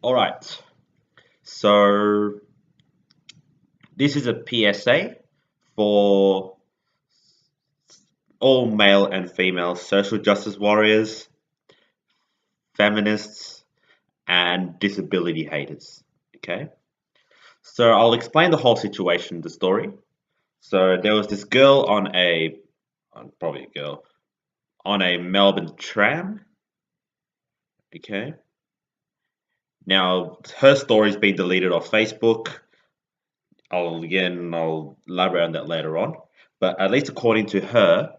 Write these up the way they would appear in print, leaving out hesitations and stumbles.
All right. So this is a PSA for all male and female social justice warriors, feminists, and disability haters. Okay. So I'll explain the whole situation, the story. So there was this girl on probably a girl, on a Melbourne tram. Okay. Now her story's been deleted off Facebook. I'll elaborate on that later on. But at least according to her,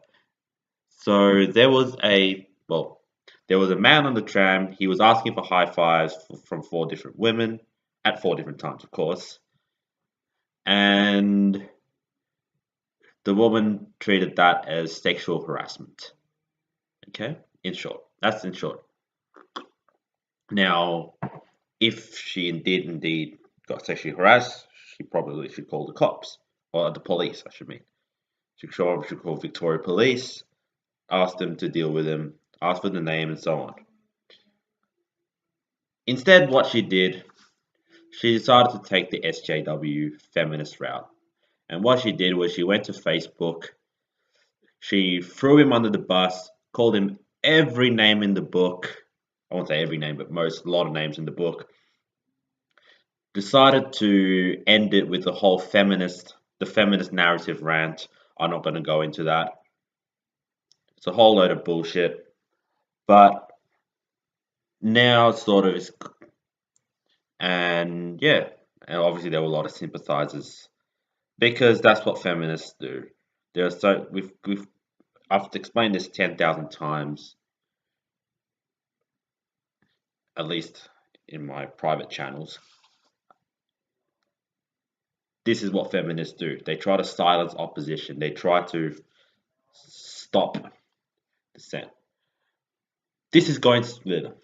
so there was a man on the tram. He was asking for high fives from four different women at four different times, of course. And the woman treated that as sexual harassment. Okay, in short, that's in short. Now, if she indeed got sexually harassed, she probably should call the cops or the police. I should mean. She should call Victoria Police, ask them to deal with him, ask for the name, and so on. Instead, what she did, she decided to take the SJW feminist route. And what she did was she went to Facebook, she threw him under the bus, called him every name in the book. I won't say every name, but a lot of names in the book. Decided to end it with the feminist narrative rant. I'm not going to go into that. It's a whole load of bullshit. But now sort of is, and yeah, and obviously there were a lot of sympathizers because that's what feminists do. They're so we've I've explained this 10,000 times, at least in my private channels. This is what feminists do. They try to silence opposition. They try to stop dissent. This is going to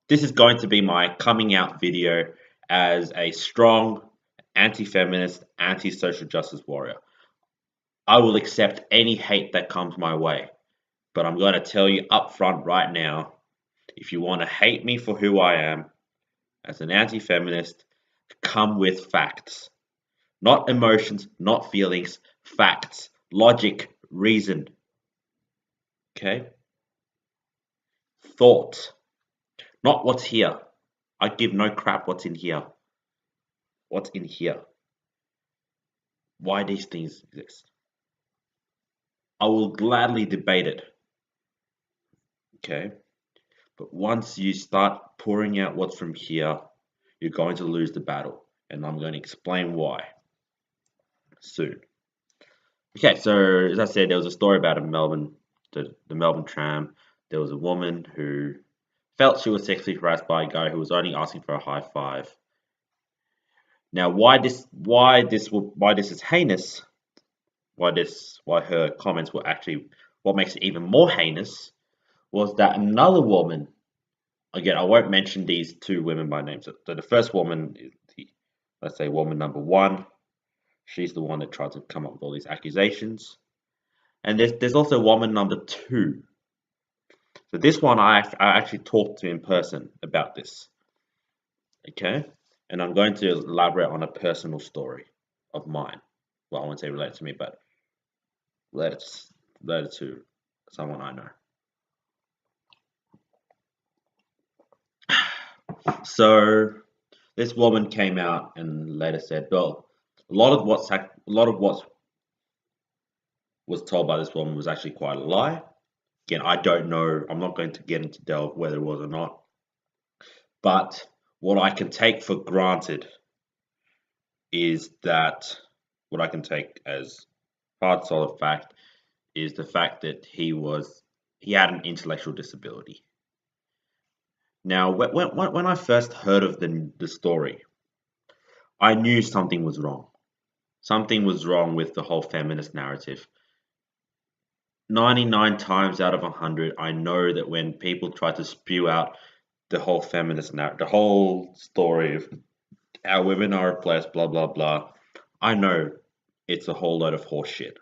this is going to be my coming out video as a strong anti-feminist, anti-social justice warrior. I will accept any hate that comes my way, but I'm going to tell you up front right now, if you want to hate me for who I am as an anti-feminist, come with facts. Not emotions, not feelings, facts, logic, reason. Okay? Thought. Not what's here. I give no crap what's in here. What's in here? Why these things exist. I will gladly debate it. Okay? But once you start pouring out what's from here, you're going to lose the battle. And I'm going to explain why soon. Okay, so as I said, there was a story about the Melbourne tram. There was a woman who felt she was sexually harassed by a guy who was only asking for a high five. Now, why this is heinous? Why her comments were actually what makes it even more heinous was that another woman. Again, I won't mention these two women by name. So the first woman, let's say woman number one, she's the one that tried to come up with all these accusations. And there's also woman number two. So this one I actually talked to in person about this. Okay? And I'm going to elaborate on a personal story of mine. Well, I won't say related to me, but related to someone I know. So this woman came out and later said, well, a lot of what was told by this woman was actually quite a lie. Again, I don't know. I'm not going to get into delve whether it was or not. But what I can take for granted is that what I can take as hard solid fact is the fact that he had an intellectual disability. Now, when I first heard of the story, I knew something was wrong. Something was wrong with the whole feminist narrative. 99 times out of 100, I know that when people try to spew out the whole feminist narrative, the whole story of how women are oppressed, blah, blah, blah, I know it's a whole load of horse shit.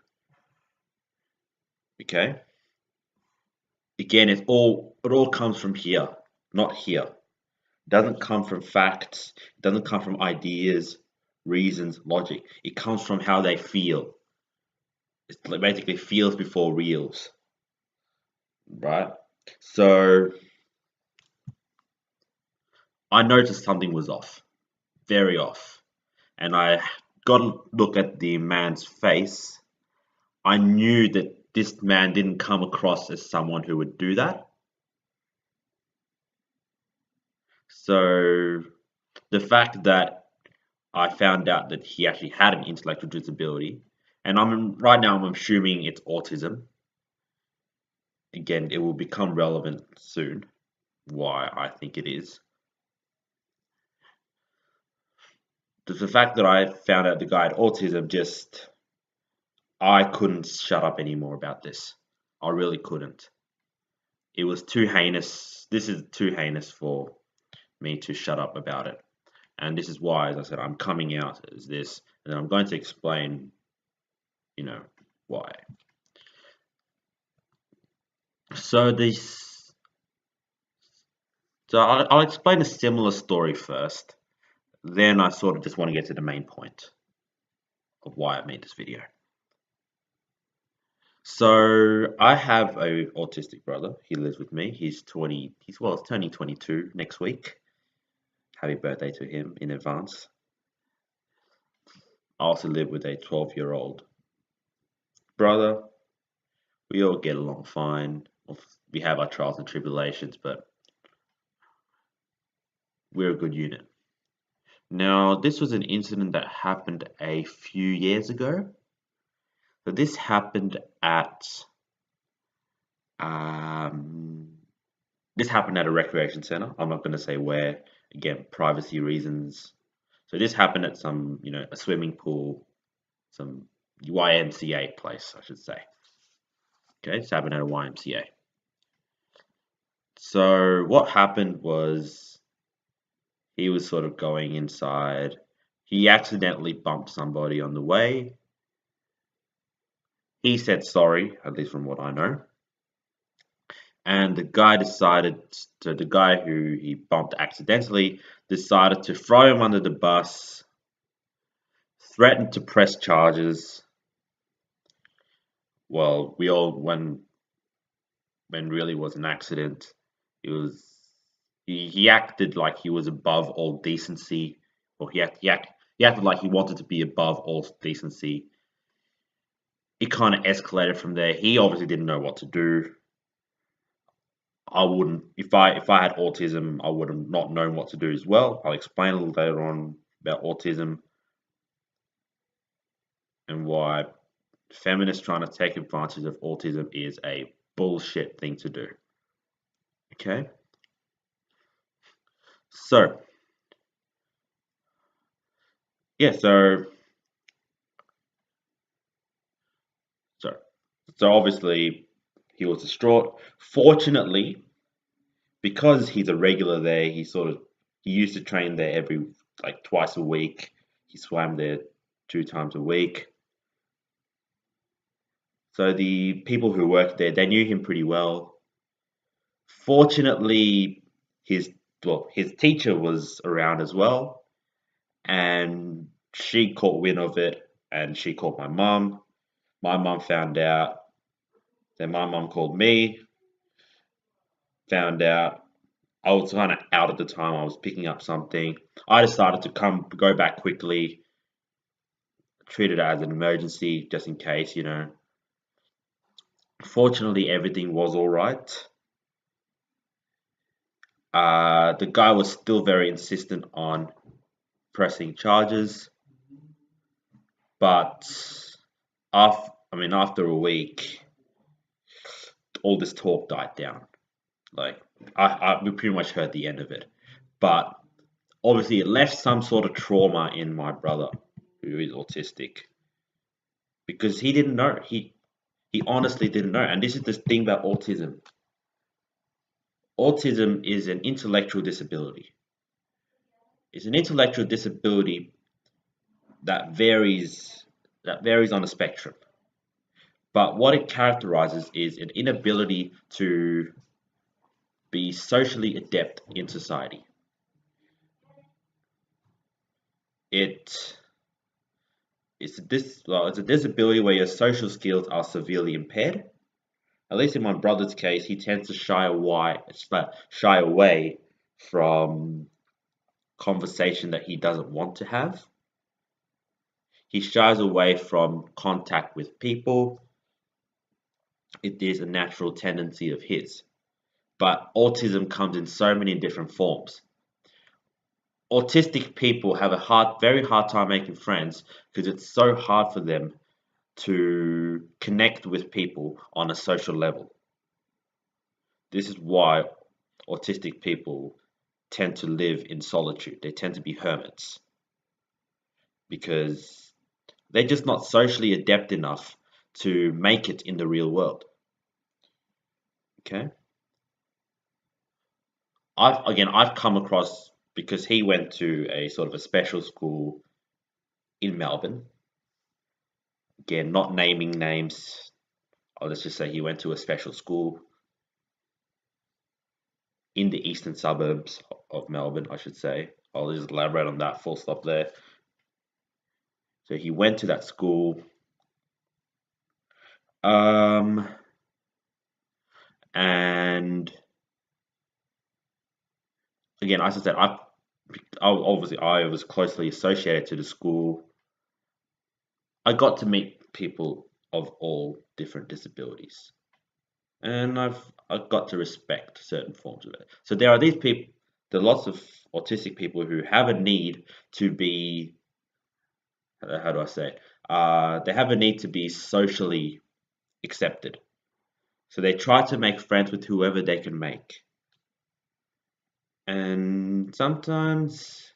Okay? Again, it all comes from here, not here. It doesn't come from facts. It doesn't come from ideas, reasons, logic. It comes from how they feel. It's like basically feels before reals, right? So I noticed something was off, very off. And I got to look at the man's face. I knew that this man didn't come across as someone who would do that. So the fact that I found out that he actually had an intellectual disability, and right now I'm assuming it's autism. Again, it will become relevant soon. Why I think it is. The fact that I found out the guy had autism just I couldn't shut up anymore about this. I really couldn't. It was too heinous. This is too heinous for me to shut up about it. And this is why, as I said, I'm coming out as this, and I'm going to explain, you know, why. So this, so I'll explain a similar story first. Then I sort of just want to get to the main point of why I made this video. So I have a autistic brother. He lives with me. He's 20. He's turning 22 next week. Happy birthday to him in advance. I also live with a 12-year-old brother. We all get along fine. We have our trials and tribulations, but we're a good unit. Now, this was an incident that happened a few years ago. So this happened at a recreation center. I'm not going to say where. Again, privacy reasons. So this happened at some, a swimming pool, some YMCA place, I should say. Okay, it's happened at a YMCA. So what happened was he was sort of going inside. He accidentally bumped somebody on the way. He said sorry, at least from what I know. And the guy who he bumped accidentally decided to throw him under the bus, threatened to press charges. Well, when really was an accident, he acted like he was above all decency, or he acted like he wanted to be above all decency. It kind of escalated from there. He obviously didn't know what to do. I wouldn't, if I had autism, I would have not known what to do as well. I'll explain a little later on about autism and why feminists trying to take advantage of autism is a bullshit thing to do. Okay? So, yeah, so, so obviously he was distraught. Fortunately, because he's a regular there, he used to train there every like twice a week. He swam there 2 times a week. So the people who worked there, they knew him pretty well. Fortunately, his teacher was around as well, and she caught wind of it, and she called my mum. My mum found out. Then my mum called me, found out. I was kind of out at the time. I was picking up something. I decided to go back quickly, treat it as an emergency, just in case. Fortunately, everything was all right. The guy was still very insistent on pressing charges, but after a week, all this talk died down. Like we pretty much heard the end of it, but obviously it left some sort of trauma in my brother, who is autistic, because he didn't know. He honestly didn't know, and this is the thing about autism. Autism is an intellectual disability. It's an intellectual disability that varies on a spectrum. But what it characterizes is an inability to be socially adept in society. it it's a disability where your social skills are severely impaired. At least in my brother's case, he tends to shy away from conversation that he doesn't want to have. He shies away from contact with people. It is a natural tendency of his. But autism comes in so many different forms. Autistic people have very hard time making friends because it's so hard for them to connect with people on a social level. This is why autistic people tend to live in solitude. They tend to be hermits because they're just not socially adept enough to make it in the real world. Okay. I've come across because he went to a sort of a special school in Melbourne. Again, not naming names. Let's just say he went to a special school in the eastern suburbs of Melbourne, I should say. I'll just elaborate on that, full stop there. So he went to that school. Um, and again, as I said, I was closely associated to the school. I got to meet people of all different disabilities, and I've got to respect certain forms of it. So there are these people, there are lots of autistic people who have a need to be, how do I say it? They have a need to be socially accepted. So they try to make friends with whoever they can make. And sometimes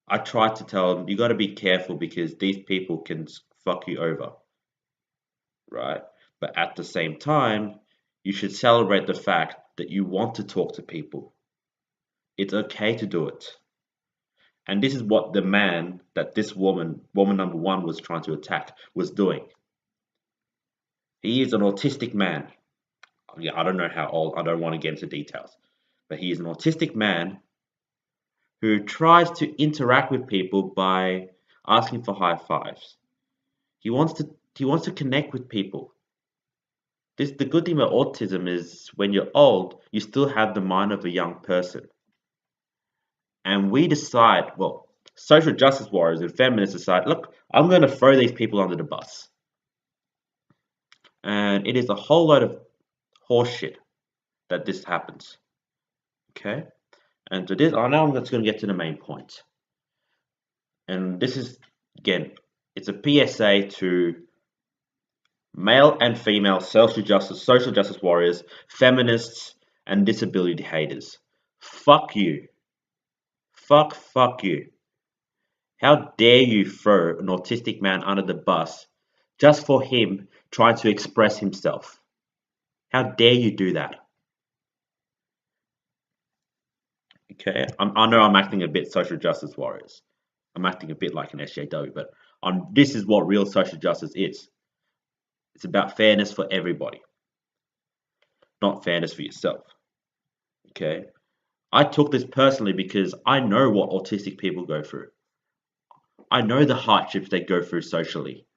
I try to tell them, you got to be careful because these people can fuck you over, right? But at the same time, you should celebrate the fact that you want to talk to people. It's okay to do it. And this is what the man that this woman number one was trying to attack, was doing. He is an autistic man. Yeah, I don't know how old, I don't want to get into details. But he is an autistic man who tries to interact with people by asking for high fives. He wants to connect with people. The good thing about autism is when you're old, you still have the mind of a young person. And we decide, well, social justice warriors and feminists decide, look, I'm going to throw these people under the bus. And it is a whole load of horseshit that this happens. Okay? And to this, I know I'm just going to get to the main point. And this is, again, it's a PSA to male and female social justice warriors, feminists, and disability haters. Fuck you. Fuck you. How dare you throw an autistic man under the bus just for him trying to express himself? How dare you do that? Okay, I know I'm acting a bit social justice warriors. I'm acting a bit like an SJW, but this is what real social justice is. It's about fairness for everybody, not fairness for yourself. Okay, I took this personally because I know what autistic people go through. I know the hardships they go through socially.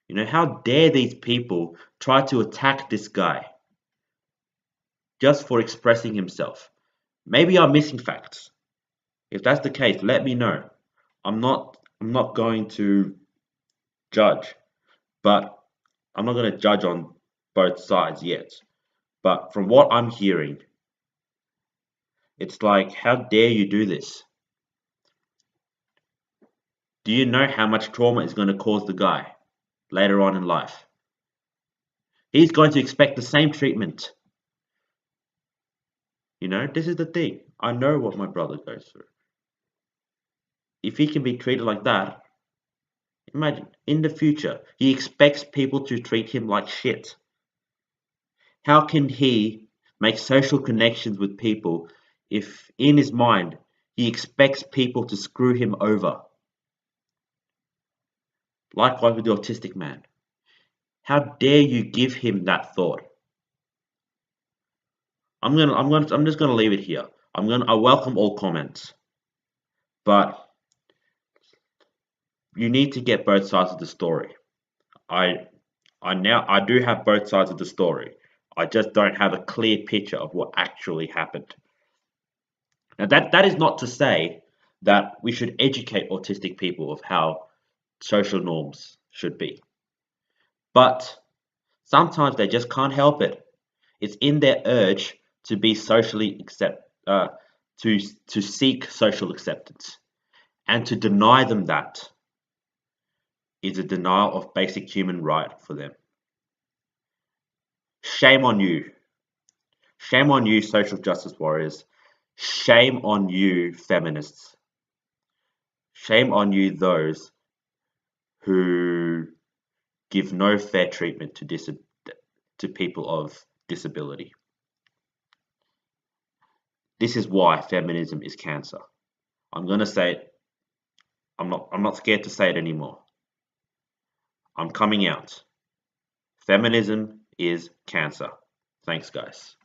You know, how dare these people try to attack this guy just for expressing himself? Maybe I'm missing facts. If that's the case, let me know. I'm not going to judge, but I'm not going to judge on both sides yet. But from what I'm hearing, it's like, how dare you do this? Do you know how much trauma is going to cause the guy later on in life? He's going to expect the same treatment. You know, this is the thing. I know what my brother goes through. If he can be treated like that, imagine in the future, he expects people to treat him like shit. How can he make social connections with people if in his mind he expects people to screw him over? Likewise with the autistic man. How dare you give him that thought? I'm just gonna leave it here. I welcome all comments. But you need to get both sides of the story. I I do have both sides of the story. I just don't have a clear picture of what actually happened. Now that is not to say that we should educate autistic people of how social norms should be. But sometimes they just can't help it. It's in their urge to be socially to seek social acceptance, and to deny them that is a denial of basic human right for them. Shame on you. Shame on you, social justice warriors. Shame on you, feminists. Shame on you, those who give no fair treatment to people of disability. This is why feminism is cancer. I'm gonna say it. I'm not scared to say it anymore. I'm coming out. Feminism is cancer. Thanks, guys.